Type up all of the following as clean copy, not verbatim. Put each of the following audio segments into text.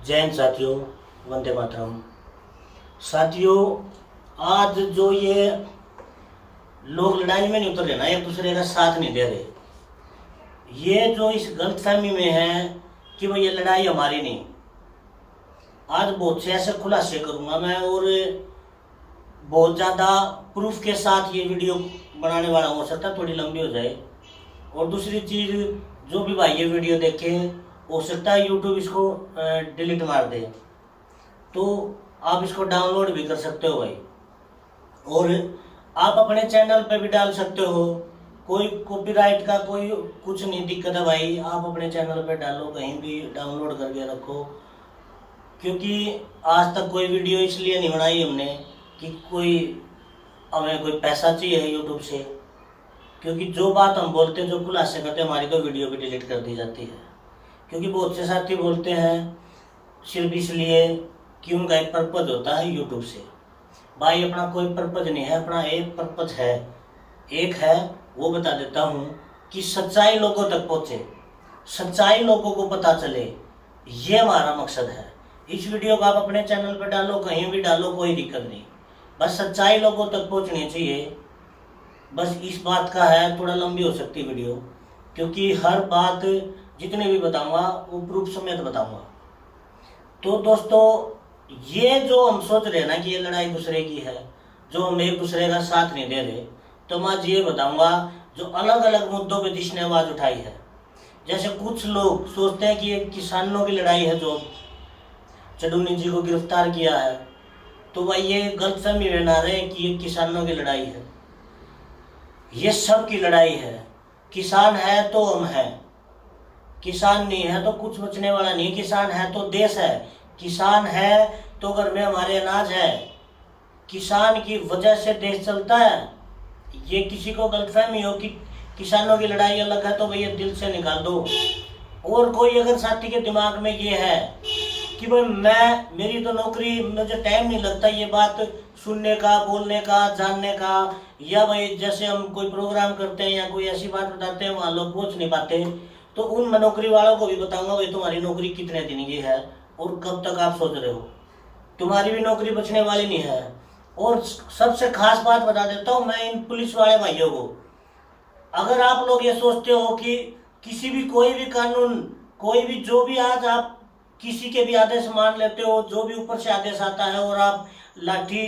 जय हिंद साथियों, वंदे मातरम। साथियों, आज जो ये लोग लड़ाई में नहीं उतर रहे ना, एक दूसरे का साथ नहीं दे रहे, ये जो इस गलतफहमी में है कि भाई ये लड़ाई हमारी नहीं। आज बहुत से ऐसे खुलासे करूंगा मैं और बहुत ज़्यादा प्रूफ के साथ ये वीडियो बनाने वाला, हो सकता है थोड़ी लंबी हो जाए। और दूसरी चीज़, जो भी भाई ये वीडियो देखे, हो सकता है यूट्यूब इसको डिलीट मार दे, तो आप इसको डाउनलोड भी कर सकते हो भाई। और आप अपने चैनल पे भी डाल सकते हो, कोई कॉपीराइट का कोई कुछ नहीं दिक्कत है भाई। आप अपने चैनल पे डालो, कहीं भी डाउनलोड करके रखो, क्योंकि आज तक कोई वीडियो इसलिए नहीं बनाई हमने कि हमें कोई पैसा चाहिए है यूट्यूब से, क्योंकि जो बात हम बोलते हैं, जो खुलासे करते हैं, हमारी तो वीडियो भी डिलीट कर दी जाती है। क्योंकि बहुत से साथी बोलते हैं सिर्फ इसलिए कि उनका एक पर्पज होता है यूट्यूब से। भाई अपना कोई पर्पज नहीं है, अपना एक पर्पज है, एक है वो बता देता हूँ कि सच्चाई लोगों तक पहुँचे, सच्चाई लोगों को पता चले, ये हमारा मकसद है। इस वीडियो को आप अपने चैनल पर डालो, कहीं भी डालो, कोई दिक्कत नहीं, बस सच्चाई लोगों तक पहुँचनी चाहिए। बस इस बात का है, थोड़ा लंबी हो सकती है वीडियो, क्योंकि हर बात जितने भी बताऊंगा वो प्रूफ समेत बताऊंगा। तो दोस्तों, ये जो हम सोच रहे हैं ना कि ये लड़ाई दूसरे की है, जो हम एक दूसरे का साथ नहीं दे रहे, तो मैं आज ये बताऊंगा जो अलग अलग मुद्दों पे जिसने आवाज उठाई है। जैसे कुछ लोग सोचते हैं कि ये किसानों की लड़ाई है, जो चडुन्नी जी को गिरफ्तार किया है, तो भाई ये गलतफहमी में ना रहे कि ये किसानों की लड़ाई है। ये सब की लड़ाई है। किसान है तो हम हैं, किसान नहीं है तो कुछ बचने वाला नहीं। किसान है तो देश है, किसान है तो घर में हमारे अनाज है, किसान की वजह से देश चलता है। ये किसी को गलतफहमी हो कि किसानों की लड़ाई अलग है, तो भैया दिल से निकाल दो। और कोई अगर साथी के दिमाग में ये है कि भाई मेरी तो नौकरी, मुझे टाइम नहीं लगता ये बात सुनने का, बोलने का, जानने का, या भाई जैसे हम कोई प्रोग्राम करते हैं या कोई ऐसी बात बताते हैं वहाँ लोग पहुँच नहीं पाते, तो उन नौकरी वालों को भी बताऊंगा भाई तुम्हारी नौकरी कितने दिन की है और कब तक आप सोच रहे हो, तुम्हारी भी नौकरी बचने वाली नहीं है। और सबसे खास बात बता देता हूँ मैं इन पुलिस वाले भाइयों को, अगर आप लोग ये सोचते हो कि किसी भी कोई भी कानून, कोई भी जो भी, आज आप किसी के भी आदेश मान लेते हो, जो भी ऊपर से आदेश आता है, और आप लाठी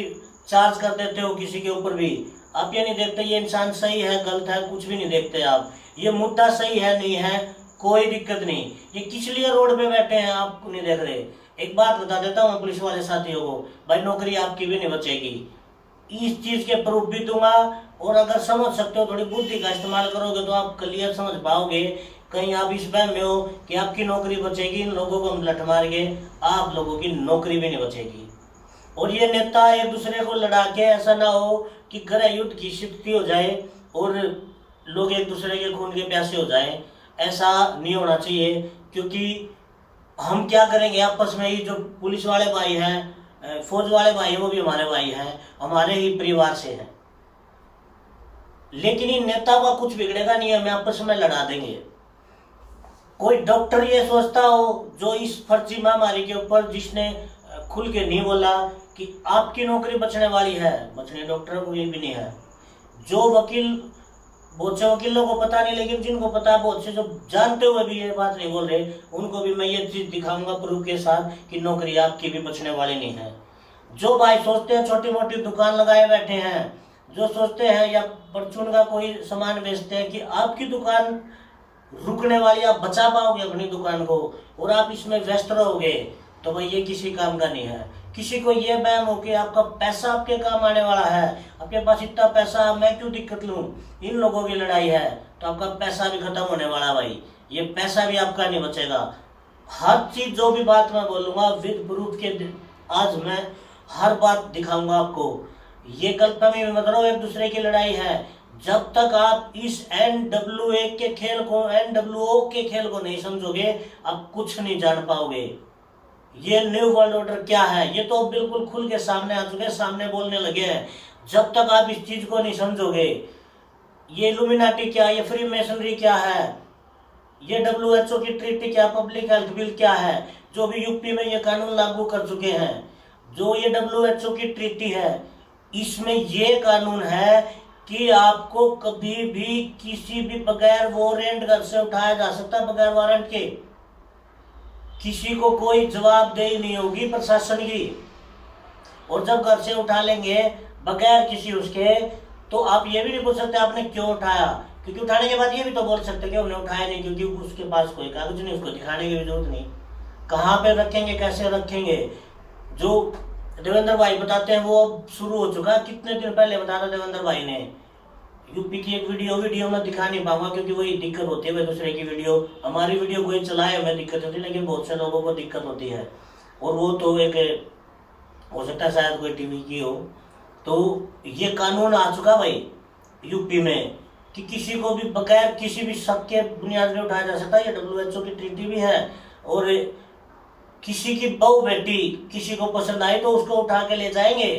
चार्ज कर देते हो किसी के ऊपर भी, आप ये नहीं देखते ये इंसान सही है गलत है, कुछ भी नहीं देखते आप, ये मुद्दा सही है नहीं है, कोई दिक्कत नहीं, ये किस लिए रोड पे बैठे हैं आप नहीं देख रहे। एक बात बता देता हूँ मैं पुलिस वाले साथियों को, भाई नौकरी आपकी भी नहीं बचेगी, इस चीज के प्रूफ भी दूंगा। और अगर समझ सकते हो, थोड़ी बुद्धि का इस्तेमाल करोगे तो आप क्लियर समझ पाओगे। कहीं आप इस वहम में हो कि आपकी नौकरी बचेगी, इन लोगों को हम लठ मार के आप लोगों की नौकरी भी नहीं बचेगी। और ये नेता एक दूसरे को लड़ा के, ऐसा ना हो कि गृह युद्ध की स्थिति हो जाए और लोग एक दूसरे के खून के प्यासे हो जाए, ऐसा नहीं होना चाहिए। क्योंकि हम क्या करेंगे आपस में ही, जो पुलिस वाले भाई हैं, फौज वाले भाई हैं, वो भी हमारे भाई हैं, हमारे ही परिवार से हैं, लेकिन इन नेताओं का कुछ बिगड़ेगा नहीं, हमें आपस में लड़ा देंगे। कोई डॉक्टर ये सोचता हो जो इस फर्जी महामारी के ऊपर, जिसने खुल के नहीं बोला कि आपकी नौकरी बचने वाली है, बचने डॉक्टर को ये भी नहीं है। जो वकील, बहुत से वकीलों को पता नहीं, लेकिन जिनको पता है, बहुत से जो जानते हुए भी ये बात नहीं बोल रहे, उनको भी मैं ये चीज दिखाऊंगा प्रूफ के साथ कि नौकरी आपकी भी बचने वाली नहीं है। जो भाई सोचते हैं छोटी मोटी दुकान लगाए बैठे हैं, जो सोचते हैं या परचून का कोई सामान बेचते हैं कि आपकी दुकान रुकने वाली, आप बचा पाओगे अपनी दुकान को और आप इसमें व्यस्त रहोगे, तो भाई ये किसी काम का नहीं है। किसी को ये वहम हो कि आपका पैसा आपके काम आने वाला है, आपके पास इतना पैसा, मैं क्यों दिक्कत लूं, इन लोगों की लड़ाई है, तो आपका पैसा भी खत्म होने वाला भाई, ये पैसा भी आपका नहीं बचेगा। हर चीज, जो भी बात मैं बोलूंगा विद प्रूफ के, आज मैं हर बात दिखाऊंगा आपको। ये गलतफहमी में मत रहो, एक दूसरे की लड़ाई है। जब तक आप इस NWA के खेल को, NWO के खेल को नहीं समझोगे, आप कुछ नहीं जान पाओगे। ये न्यू वर्ल्ड ऑर्डर क्या है, ये तो बिल्कुल खुल के सामने आ चुके हैं, सामने बोलने लगे हैं। जब तक आप इस चीज को नहीं समझोगे, ये इल्यूमिनाटी क्या है, ये फ्री मेसनरी क्या है, ये WHO की ट्रीटी क्या, पब्लिक हेल्थ बिल क्या है, जो भी यूपी में ये कानून लागू कर चुके हैं, जो ये WHO की ट्रीटी है, इसमें ये कानून है कि आपको कभी भी किसी भी बगैर वारंट घर से उठाया जा सकता, बगैर वारंट के। किसी को कोई जवाबदेही नहीं होगी प्रशासन की। और जब घर से उठा लेंगे बगैर किसी उसके, तो आप ये भी नहीं पूछ सकते आपने क्यों उठाया, क्योंकि उठाने के बाद ये भी तो बोल सकते कि हमने उठाया नहीं क्योंकि उसके पास कोई कागज नहीं, उसको दिखाने की भी जरूरत नहीं। कहाँ पे रखेंगे, कैसे रखेंगे, जो देवेंद्र भाई बताते हैं वो शुरू हो चुका, कितने दिन पहले बताया देवेंद्र भाई ने। यूपी की एक वीडियो में दिखा नहीं पाऊंगा क्योंकि वही दिक्कत होती है, दूसरे की वीडियो, हमारी वीडियो कोई चलाए हमें दिक्कत होती है, लेकिन बहुत से लोगों को दिक्कत होती है। और वो तो एक हो सकता है शायद कोई टीवी की हो। तो ये कानून आ चुका भाई यूपी में कि किसी को भी बगैर किसी भी शक के बुनियाद में उठाया जा सकता है। ये WHO की ट्रीटी भी है। और किसी की बहू बेटी किसी को पसंद आई तो उसको उठा के ले जाएंगे,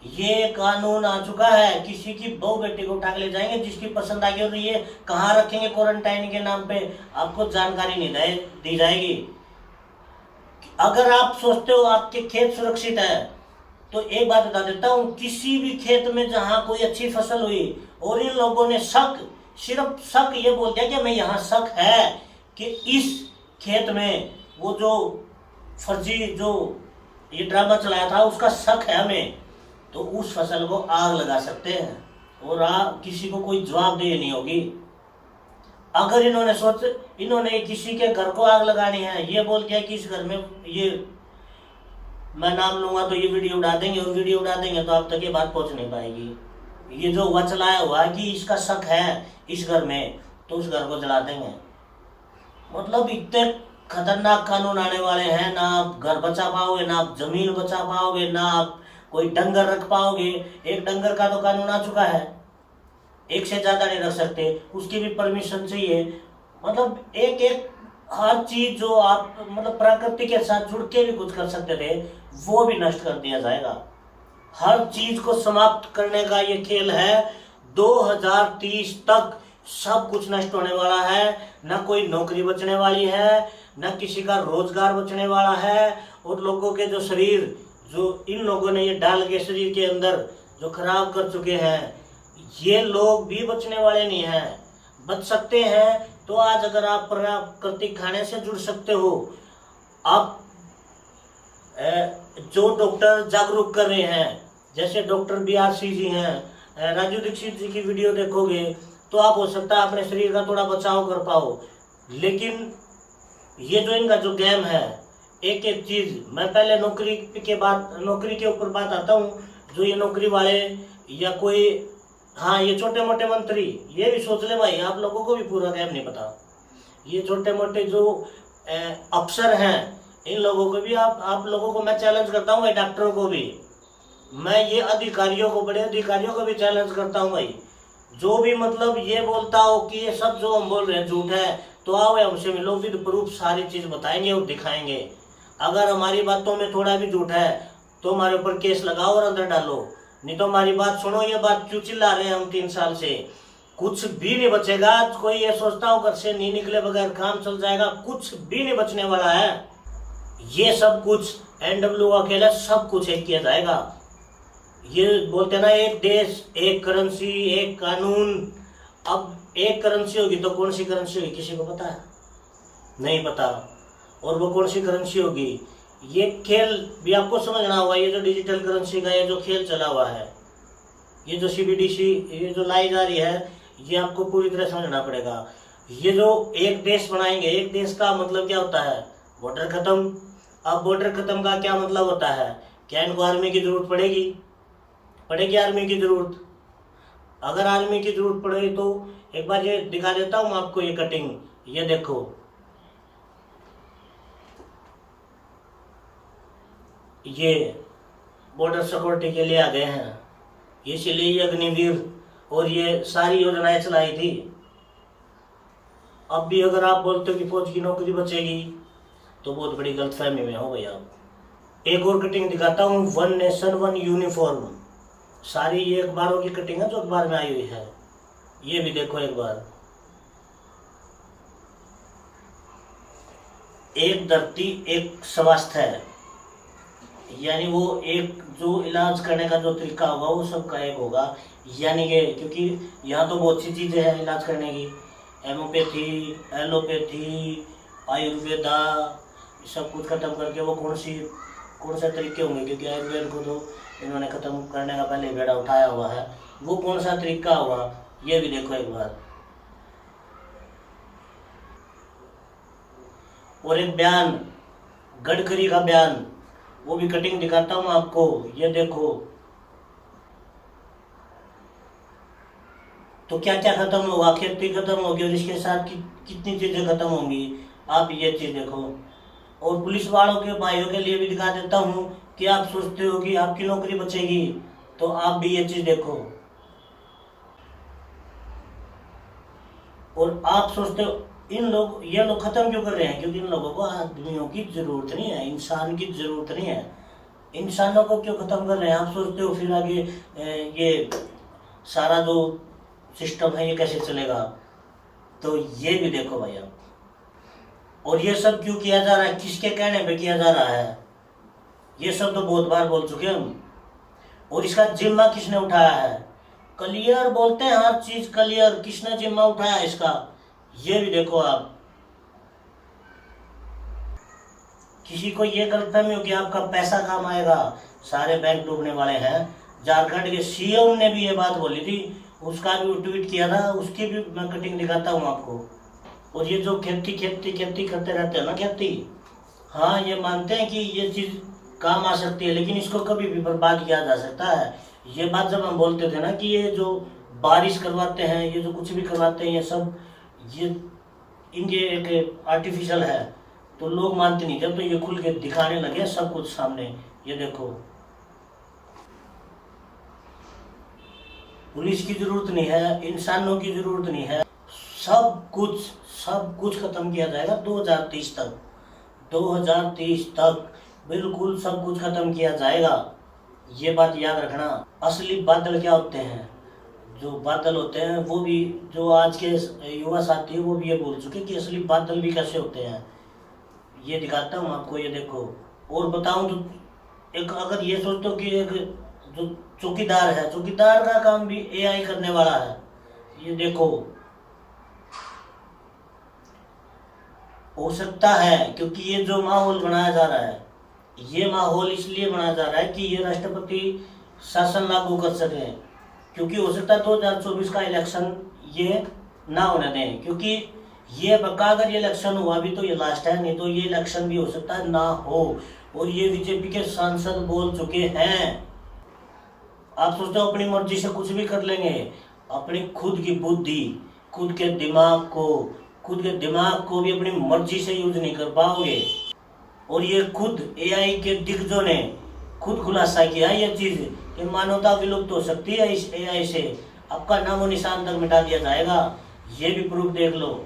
ये कानून आ चुका है। किसी की बहू बेटी को उठा के ले जाएंगे जिसकी पसंद आएगी, और ये कहाँ रखेंगे, क्वारंटाइन के नाम पे आपको जानकारी नहीं दी जाएगी। अगर आप सोचते हो आपके खेत सुरक्षित है, तो एक बात बता देता हूँ, किसी भी खेत में जहाँ कोई अच्छी फसल हुई और इन लोगों ने सिर्फ शक ये बोल दिया कि हमें यहाँ शक है कि इस खेत में वो जो फर्जी जो ये ड्रामा चलाया था उसका शक है हमें, तो उस फसल को आग लगा सकते हैं और किसी को कोई जवाबदेही नहीं होगी। अगर इन्होंने किसी के घर को आग लगानी है, ये बोल दिया कि इस घर में ये मैं नाम लूंगा तो ये वीडियो उड़ा देंगे, और वीडियो उड़ा देंगे तो आप तक ये बात पहुंच नहीं पाएगी। ये जो हुआ चलाया हुआ है कि इसका शक है इस घर में, तो उस घर को जला देंगे। मतलब इतने खतरनाक कानून आने वाले हैं, ना आप घर बचा पाओगे, ना आप जमीन बचा पाओगे, ना आप कोई डंगर रख पाओगे। एक डंगर का तो कानून आ चुका है, एक से ज्यादा नहीं रख सकते, उसकी भी परमिशन चाहिए। मतलब एक हर चीज जो आप मतलब प्रकृति के साथ जुड़ के भी कुछ कर सकते थे वो भी नष्ट कर दिया जाएगा। हर चीज को समाप्त करने का ये खेल है। 2030 तक सब कुछ नष्ट होने वाला है, ना कोई नौकरी बचने वाली है, ना किसी का रोजगार बचने वाला है। और लोगों के जो शरीर जो इन लोगों ने ये डाल के शरीर के अंदर जो खराब कर चुके हैं, ये लोग भी बचने वाले नहीं हैं। बच सकते हैं तो आज अगर आप प्राकृतिक खाने से जुड़ सकते हो, आप जो डॉक्टर जागरूक कर रहे हैं, जैसे डॉक्टर BRC जी हैं, राजू दीक्षित जी की वीडियो देखोगे तो आप हो सकता है अपने शरीर का थोड़ा बचाव कर पाओ। लेकिन ये जो इनका जो गेम है, एक एक चीज, मैं पहले नौकरी के ऊपर बात आता हूँ। जो ये नौकरी वाले या कोई, हाँ ये छोटे मोटे मंत्री, ये भी सोच ले भाई, आप लोगों को भी पूरा गेम नहीं पता। ये छोटे मोटे जो अफसर हैं, इन लोगों को भी आप लोगों को मैं चैलेंज करता हूँ भाई, डॉक्टरों को भी मैं, ये अधिकारियों को, बड़े अधिकारियों को भी चैलेंज करता हूँ भाई। जो भी मतलब ये बोलता हो कि ये सब जो हम बोल रहे हैं झूठ है, तो आओ हमसे मिलो, विद प्रूफ सारी चीज बताएंगे और दिखाएंगे। अगर हमारी बातों में थोड़ा भी झूठ है तो हमारे ऊपर केस लगाओ और अंदर डालो, नहीं तो हमारी बात सुनो। ये बात क्यों चिल्ला रहे हैं हम 3 साल से, कुछ भी नहीं बचेगा। कोई ये सोचता हो घर से नहीं निकले बगैर काम चल जाएगा, कुछ भी नहीं बचने वाला है। ये सब कुछ NWO अकेला सब कुछ एक किया जाएगा। ये बोलते ना, एक देश एक करेंसी एक कानून। अब एक करेंसी होगी तो कौन सी करेंसी होगी किसी को पता है? नहीं पता। और वो कौन सी करेंसी होगी, ये खेल भी आपको समझना होगा। ये जो डिजिटल करेंसी का ये जो खेल चला हुआ है, ये जो CBDC ये जो लाई जा रही है, ये आपको पूरी तरह समझना पड़ेगा। ये जो एक देश बनाएंगे, एक देश का मतलब क्या होता है? बॉर्डर खत्म। अब बॉर्डर खत्म का क्या मतलब होता है? क्या इनको आर्मी की जरूरत पड़ेगी आर्मी की जरूरत? अगर आर्मी की जरूरत पड़ेगी तो एक बार ये दिखा देता हूँ आपको, ये कटिंग, ये देखो, ये बॉर्डर सिक्योरिटी के लिए आ गए हैं, इसीलिए ये अग्निवीर और ये सारी योजनाएं चलाई थी। अब भी अगर आप बोलते हो कि फौज की नौकरी बचेगी तो बहुत बड़ी गलतफहमी में हो गई आप। एक और कटिंग दिखाता हूँ, 1 नेशन 1 यूनिफॉर्म। सारी ये अखबारों की कटिंग है जो अखबार में आई हुई है, ये भी देखो एक बार। एक धरती एक स्वास्थ्य है, यानी वो एक जो इलाज करने का जो तरीका होगा वो सबका एक होगा। यानी कि क्योंकि यहाँ तो बहुत सी चीज़ें हैं इलाज करने की, हेमोपैथी, एलोपैथी, आयुर्वेदा, सब कुछ खत्म करके वो कौन से तरीके होंगे, क्योंकि आयुर्वेद को तो इन्होंने ख़त्म करने का पहले बेड़ा उठाया हुआ है, वो कौन सा तरीका होगा ये भी देखो एक बार। और एक बयान, गडकरी का बयान, वो भी कटिंग दिखाता हूँ आपको, ये देखो। तो क्या क्या खत्म होगा, खेती खत्म होगी और इसके साथ कितनी चीजें खत्म होंगी, आप ये चीज देखो। और पुलिस वालों के भाइयों के लिए भी दिखा देता हूँ कि आप सोचते हो कि आपकी नौकरी बचेगी, तो आप भी ये चीज देखो। और आप सोचते हो ये लोग खत्म क्यों कर रहे हैं, क्योंकि इन लोगों को आदमियों की जरूरत नहीं है, इंसान की जरूरत नहीं है। इंसानों को क्यों खत्म कर रहे हैं, आप सोचते हो फिर आगे ये सारा जो सिस्टम है ये कैसे चलेगा। तो ये भी देखो भाई आप। और ये सब क्यों किया जा रहा है, किसके कहने पे किया जा रहा है, ये सब तो बहुत बार बोल चुके हम। और इसका जिम्मा किसने उठाया है, क्लियर बोलते हैं हर चीज क्लियर, किसने जिम्मा उठाया इसका, ये भी देखो आप। किसी को ये गलतफहमी हो कि आपका पैसा काम आएगा, सारे बैंक डूबने वाले हैं। झारखंड के सीएम ने भी ये बात बोली थी, उसका भी ट्वीट किया था, उसकी भी मैं कटिंग दिखाता हूँ आपको। और ये जो खेती करते रहते हैं ना, खेती, हाँ ये मानते हैं कि ये चीज काम आ सकती है, लेकिन इसको कभी भी बर्बाद किया जा सकता है। ये बात जब हम बोलते थे ना कि ये जो बारिश करवाते हैं, ये जो कुछ भी करवाते हैं, ये सब ये इनके एक आर्टिफिशियल है, तो लोग मानते नहीं। जब तो ये खुल के दिखाने लगे सब कुछ सामने, ये देखो। पुलिस की जरूरत नहीं है, इंसानों की जरूरत नहीं है, सब कुछ खत्म किया जाएगा 2030 तक। 2030 तक बिल्कुल सब कुछ खत्म किया जाएगा, ये बात याद रखना। असली बादल क्या होते हैं, जो बादल होते हैं वो भी, जो आज के युवा साथी हैं वो भी ये बोल चुके कि असली बादल भी कैसे होते हैं, ये दिखाता हूँ आपको, ये देखो। और बताऊं तो एक, अगर ये सोचते हो कि एक जो चौकीदार है, चौकीदार का काम भी एआई करने वाला है, ये देखो। हो सकता है, क्योंकि ये जो माहौल बनाया जा रहा है, ये माहौल इसलिए बनाया जा रहा है कि ये राष्ट्रपति शासन लागू कर सके, क्योंकि हो सकता है 2024 का इलेक्शन ये ना होने दें, क्योंकि ये पक्का अगर ये इलेक्शन हुआ भी तो ये लास्ट है, नहीं तो ये इलेक्शन भी हो सकता है ना हो। और ये बीजेपी के सांसद बोल चुके हैं, आप सोचते हो अपनी मर्जी से कुछ भी कर लेंगे, अपनी खुद की बुद्धि, खुद के दिमाग को भी अपनी मर्जी से यूज नहीं कर पाओगे। और ये खुद एआई के दिग्गजों ने खुद खुलासा किया ये चीज कि मानवता विलुप्त हो सकती है इस एआई से, आपका नामो निशान तक मिटा दिया जाएगा, ये भी प्रूफ देख लो।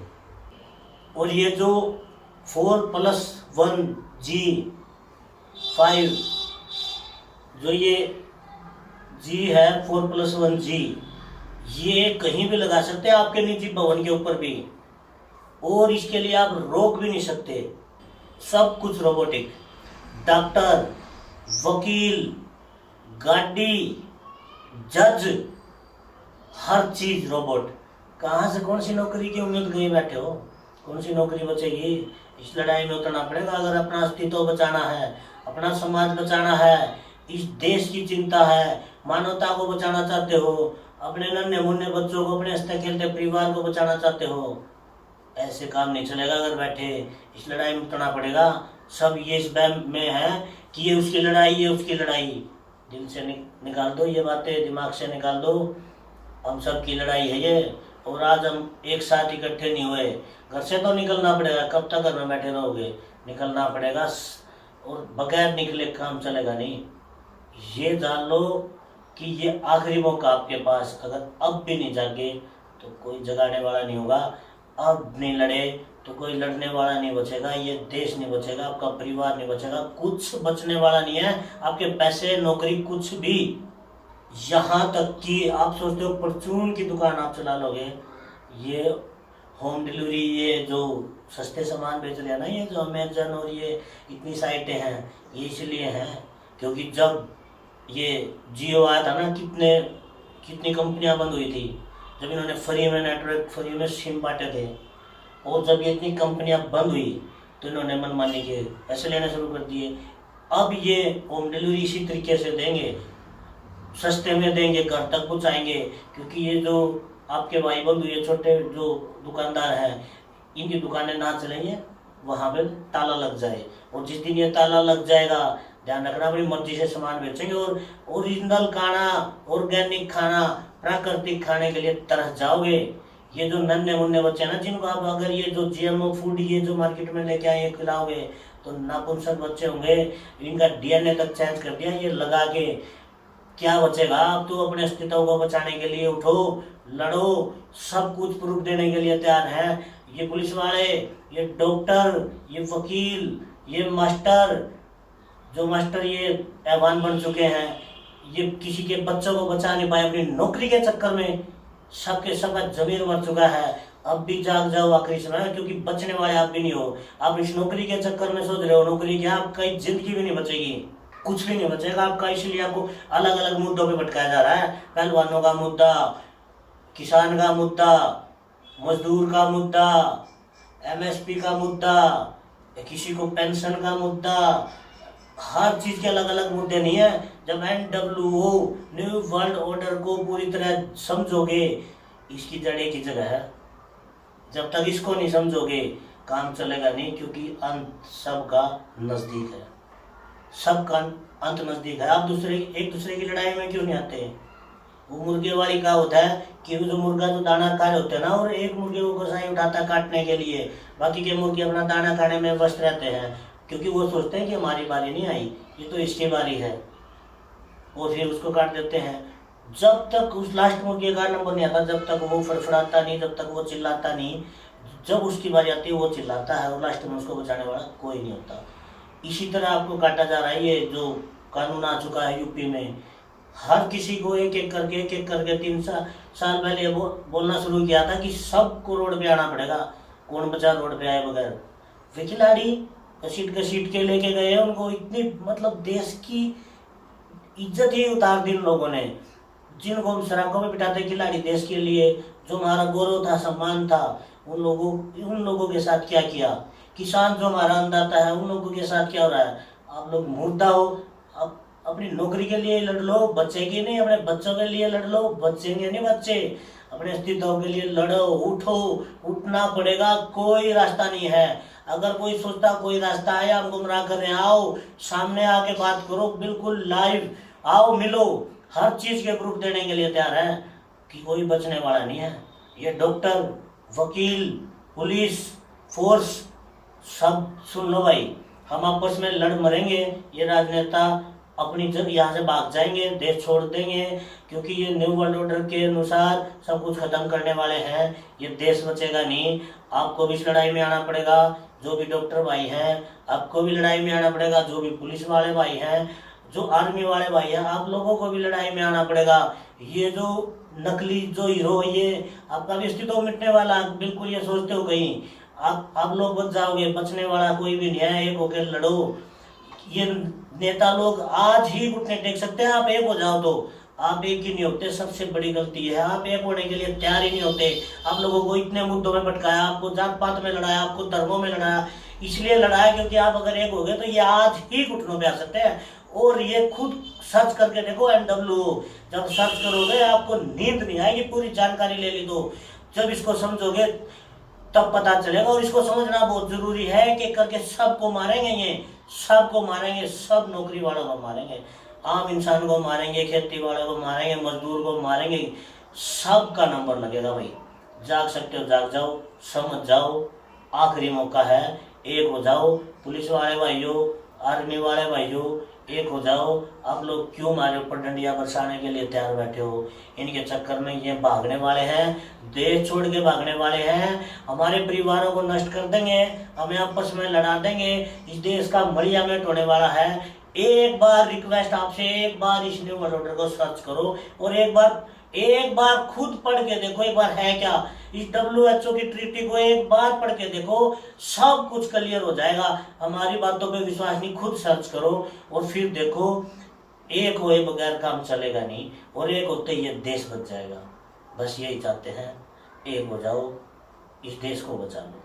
और ये जो 4+1G5 जो ये जी है, 4+1G, ये कहीं भी लगा सकते हैं आपके निजी भवन के ऊपर भी, और इसके लिए आप रोक भी नहीं सकते। सब कुछ रोबोटिक, डॉक्टर, वकील, गाड़ी, जज, हर चीज रोबोट। कहाँ से कौन सी नौकरी की उम्मीद गए बैठे हो, कौन सी नौकरी बचेगी। इस लड़ाई में उतरना पड़ेगा अगर अपना अस्तित्व बचाना है, अपना समाज बचाना है, इस देश की चिंता है, मानवता को बचाना चाहते हो, अपने नन्हे मुन्ने बच्चों को, अपने हंसते खेलते परिवार को बचाना चाहते हो, ऐसे काम नहीं चलेगा। अगर बैठे इस लड़ाई में उतरना पड़ेगा। सब ये इस बैम में है कि ये उसकी लड़ाई, ये उसकी लड़ाई, दिल से निकाल दो ये बातें, दिमाग से निकाल दो। हम सब की लड़ाई है ये, और आज हम एक साथ इकट्ठे नहीं हुए। घर से तो निकलना पड़ेगा, कब तक घर में बैठे रहोगे, निकलना पड़ेगा, और बगैर निकले काम चलेगा नहीं। ये जान लो कि ये आखिरी मौका आपके पास, अगर अब भी नहीं जागे तो कोई जगाने वाला नहीं होगा। अब नहीं लड़े तो कोई लड़ने वाला नहीं बचेगा, ये देश नहीं बचेगा, आपका परिवार नहीं बचेगा, कुछ बचने वाला नहीं है, आपके पैसे, नौकरी, कुछ भी। यहाँ तक कि आप सोचते हो परचून की दुकान आप चला लोगे, ये होम डिलीवरी, ये जो सस्ते सामान बेच रहे हैं ना, ये जो अमेजन और ये इतनी साइटें हैं, ये इसलिए हैं क्योंकि जब ये जियो आया था ना, कितनी कंपनियां बंद हुई थी, जब इन्होंने फ्री में नेटवर्क, फ्री में सिम बांटे थे, और जब ये इतनी कंपनियां बंद हुई तो इन्होंने मनमानी के पैसे लेने शुरू कर दिए। अब ये होम डिलीवरी इसी तरीके से देंगे, सस्ते में देंगे, घर तक पहुँचाएंगे, क्योंकि ये जो आपके भाई बंधु, ये छोटे जो दुकानदार हैं, इनकी दुकानें ना चलेंगे, वहाँ पे ताला लग जाए, और जिस दिन ये ताला लग जाएगा, ध्यान रखना, अपनी मर्जी से सामान बेचेंगे और ओरिजिनल खाना, ऑर्गेनिक खाना, प्राकृतिक खाने के लिए तरस जाओगे। ये जो नन्हे मुन्ने बच्चे हैं ना, जिनको आप अगर ये जो जीएमओ फूड ये जो मार्केट में लेके आए खिलाओगे तो नापुंसक बच्चे होंगे, इनका डीएनए तक चेंज कर दिया ये लगा के, क्या बचेगा। आप तो अपने अस्तित्व को बचाने के लिए उठो, लड़ो, सब कुछ प्रूफ देने के लिए तैयार हैं। ये पुलिस वाले, ये डॉक्टर, ये वकील, ये मास्टर, जो मास्टर ये ऐवान बन चुके हैं, ये किसी के बच्चों को बचा नहीं पाए अपनी नौकरी के चक्कर में, सबके सबका जमीर मर चुका है। अब भी जाग जाओ आखिरी समय, क्योंकि बचने वाले आप भी नहीं हो। आप इस नौकरी के चक्कर में सोच रहे हो नौकरी की, आपकी जिंदगी भी नहीं बचेगी, कुछ भी नहीं बचेगा आपका। इसलिए आपको अलग अलग मुद्दों पे भटकाया जा रहा है। पहलवानों का मुद्दा, किसान का मुद्दा, मजदूर का मुद्दा, एमएसपी का मुद्दा, किसी को पेंशन का मुद्दा, हर चीज के अलग अलग मुद्दे नहीं है। जब NWO न्यू वर्ल्ड ऑर्डर को पूरी तरह समझोगे, इसकी जड़ एक ही जगह है। जब तक इसको नहीं समझोगे काम चलेगा नहीं, क्योंकि अंत सबका नजदीक है, सबका अंत नजदीक है। आप एक दूसरे की लड़ाई में क्यों नहीं आते? वो मुर्गे वाली का होता है कि वो जो मुर्गा जो दाना खा रहे होते हैं ना, और एक मुर्गे को कसाई उठाता काटने के लिए, बाकी के मुर्गे अपना दाना खाने में व्यस्त रहते हैं, क्योंकि वो सोचते हैं कि हमारी बारी नहीं आई, ये तो इसकी बारी है, और फिर उसको काट देते हैं। जब तक उस लास्ट मुर्गे का नंबर नहीं आता, जब तक वो फड़फड़ाता नहीं, जब तक वो चिल्लाता नहीं, जब उसकी बारी आती है वो चिल्लाता है, और लास्ट में उसको बचाने वाला कोई नहीं होता। इसी तरह आपको काटा जा रहा है। ये जो कानून आ चुका है यूपी में, हर किसी को एक एक करके 3 साल पहले बोलना शुरू किया था कि सबको रोड पे आना पड़ेगा। कौन बचा रोड पे आए बगैर? वे खिलाड़ी घसीट के लेके गए, उनको इतनी मतलब देश की इज्जत ही उतार दी उन लोगों ने, जिनको हम सड़कों में बिठाते खिलाड़ी देश के लिए, जो हमारा गौरव था, सम्मान था, उन लोगों के साथ क्या किया। किसान जो हमारा अन्नदाता है, उन लोगों के साथ क्या हो रहा है। आप लोग मुर्दा हो, अब अपनी नौकरी के लिए लड़ लो, बचेगी नहीं, अपने बच्चों के लिए लड़ लो, बचेंगे नहीं बच्चे। अपने अस्तित्व के लिए लड़ो, उठो, उठना पड़ेगा, कोई रास्ता नहीं है। अगर कोई सोचता कोई रास्ता है, आप गुमराह कर रहे हैं, आओ सामने आके बात करो, बिल्कुल लाइव आओ, मिलो, हर चीज के प्रूफ देने के लिए तैयार है कि कोई बचने वाला नहीं है। ये डॉक्टर, वकील, पुलिस फोर्स, सब सुन लो भाई, हम आपस में लड़ मरेंगे। ये राजनेता अपनी जगह यहाँ से भाग जाएंगे, देश छोड़ देंगे, क्योंकि ये न्यू वर्ल्ड ऑर्डर के अनुसार सब कुछ खत्म करने वाले हैं। ये देश बचेगा नहीं। आपको भी इस लड़ाई में आना पड़ेगा, जो भी डॉक्टर भाई हैं, आपको भी लड़ाई में आना पड़ेगा, जो भी पुलिस वाले भाई हैं, जो आर्मी वाले भाई हैं, आप लोगों को भी लड़ाई में आना पड़ेगा। ये जो नकली जो हीरो, ये आपका भी अस्तित्व मिटने वाला, बिल्कुल ये सोचते हो कहीं आप लोग बच जाओगे, बचने वाला कोई भी नहीं है। एक होकर लड़ो। ये नेता लोग आज ही घुटने टेक सकते हैं, आप एक हो जाओ तो। आप एक ही नहीं होते, सबसे बड़ी गलती है, आप एक होने के लिए तैयार ही नहीं होते। आप लोगों को इतने मुद्दों में भटकाया, आपको जात पात में लड़ाया, आपको धर्मों में लड़ाया, इसलिए लड़ाया क्योंकि आप अगर एक हो गए तो ये आज ही घुटनों पे आ सकते हैं। और ये खुद सर्च करके देखो, NWO, जब सर्च करोगे आपको नींद नहीं आएगी, पूरी जानकारी ले ली तो। जब इसको समझोगे तब पता चलेगा, और इसको समझना बहुत जरूरी है कि करके सबको मारेंगे, ये सबको मारेंगे, सब नौकरी वालों को मारेंगे, आम इंसान को मारेंगे, खेती वालों को मारेंगे, मजदूर को मारेंगे, सबका नंबर लगेगा भाई। जाग सकते हो जाग जाओ, समझ जाओ, आखिरी मौका है, एक हो जाओ। पुलिस वाले भाइयों, आर्मी वाले भाइयों, एक हो जाओ। आप लोग क्यों हमारे ऊपर डंडियां बरसाने के लिए तैयार बैठे हो? इनके चक्कर में ये भागने वाले हैं, देश छोड़ के भागने वाले हैं, हमारे परिवारों को नष्ट कर देंगे, हमें आपस में लड़ा देंगे, इस देश का मरिया मेट होने वाला है। एक बार रिक्वेस्ट आपसे, एक बार इस न्यू वर्ल्ड ऑर्डर को सर्च करो, और एक बार एक बार खुद पढ़ के देखो, एक बार है क्या इस WHO की ट्रीटी को एक बार पढ़ के देखो, सब कुछ क्लियर हो जाएगा। हमारी बातों पे विश्वास नहीं, खुद सर्च करो और फिर देखो, एक हुए बगैर काम चलेगा नहीं, और एक होते ही ये देश बच जाएगा। बस यही चाहते हैं, एक हो जाओ, इस देश को बचा लो।